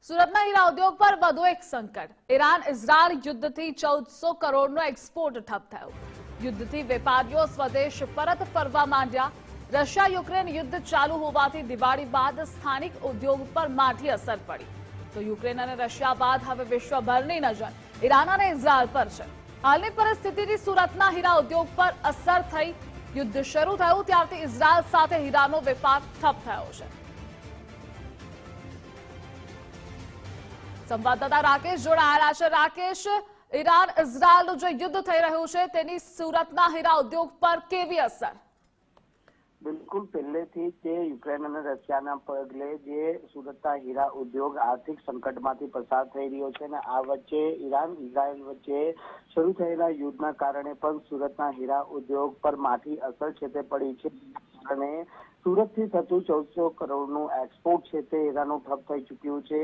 સુરતના હીરા ઉદ્યોગ પર વધુ એક સંકટ. ઈરાન ઇઝરાયલ યુદ્ધથી 1400 કરોડનો એક્સપોર્ટ ઠપ થયો. યુદ્ધથી વેપારીઓ સ્વદેશ પરત ફરવા માંડ્યા. રશિયા યુક્રેન યુદ્ધ ચાલુ હોવાથી દિવાળી બાદ સ્થાનિક ઉદ્યોગ પર માઠી અસર પડી. તો યુક્રેન અને રશિયા બાદ હવે વિશ્વભરની નજર ઈરાન અને ઇઝરાયલ પર છે. હાલની પરિસ્થિતિથી સુરતના હીરા ઉદ્યોગ પર અસર થઈ. યુદ્ધ શરૂ થયું ત્યારથી ઇઝરાયલ સાથે હીરાનો વેપાર ઠપ થયો છે. સંવાદદાતા રાકેશ જોડાયેલા છે. રાકેશ, ઈરાન ઇઝરાયલનું જે યુદ્ધ થઈ રહ્યું છે તેની સુરતના હીરા ઉદ્યોગ પર કેવી અસર? બિલકુલ, પહેલેથી જે યુક્રેન અને રશિયાના પગલે જે સુરતના હીરા ઉદ્યોગ આર્થિક સંકટમાંથી પસાર થઈ રહ્યો છે અને આ વચ્ચે ઈરાન ઇઝરાયલ વચ્ચે શરૂ થયેલા યુદ્ધના કારણે પણ સુરતના હીરા ઉદ્યોગ પર માઠી અસર છે તે પડી છે. અને સુરતથી થતું 1400 કરોડનું એક્સપોર્ટ છે તે હીરાનું ઠપ થઈ ચૂક્યું છે.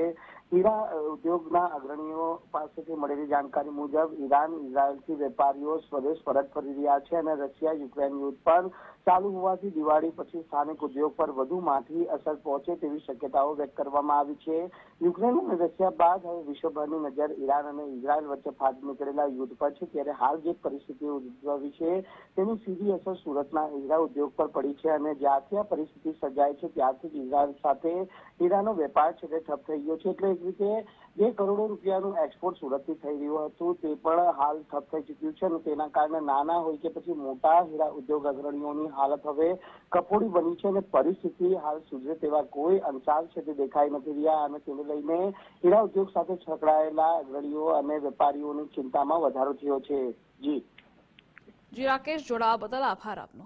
હીરા ઉદ્યોગના અગ્રણીઓ પાસેથી મળેલી જાણકારી મુજબ ઈરાન ઇઝરાયલથી વેપારીઓ સ્વદેશ પરત ફરી રહ્યા છે અને રશિયા યુક્રેન યુદ્ધ પણ ચાલુ હોવાથી દિવાળી પછી સ્થાનિક ઉદ્યોગ પર વધુ માઠી અસર પહોંચે તેવી શક્યતાઓ વ્યક્ત કરવામાં આવી છે. યુક્રેન અને રશિયા બાદ હવે વિશ્વભરની નજર ઈરાન અને ઇઝરાયલ વચ્ચે ફાટી નીકળેલા યુદ્ધ પર છે. ત્યારે હાલ જે પરિસ્થિતિ ઉદ્ભવી છે તેની સીધી અસર સુરતના હીરા ઉદ્યોગ પર પડી છે અને જ્યારથી આ પરિસ્થિતિ સર્જાય છે ત્યારથી જ ઇઝરાયલ સાથે હીરાનો વેપાર છે તે ઠપ થઈ ગયો છે. એટલે એક રીતે જે કરોડો રૂપિયાનું એક્સપોર્ટ સુરતથી થઈ રહ્યું હતું તે પણ હાલ ઠપ થઈ ચૂક્યું છે અને તેના કારણે નાના હોય કે પછી મોટા હીરા ઉદ્યોગ અગ્રણીઓની હાલત હવે કફોડી બની છે અને પરિસ્થિતિ હાલ સુધરે તેવા કોઈ અંશાર છે તે દેખાઈ નથી રહ્યા અને તેને લઈને હીરા ઉદ્યોગ સાથે સંકળાયેલા અગ્રણીઓ અને વેપારીઓની ચિંતામાં વધારો થયો છે. જી રાકેશ, જોડાવા બદલ આભાર આપનો.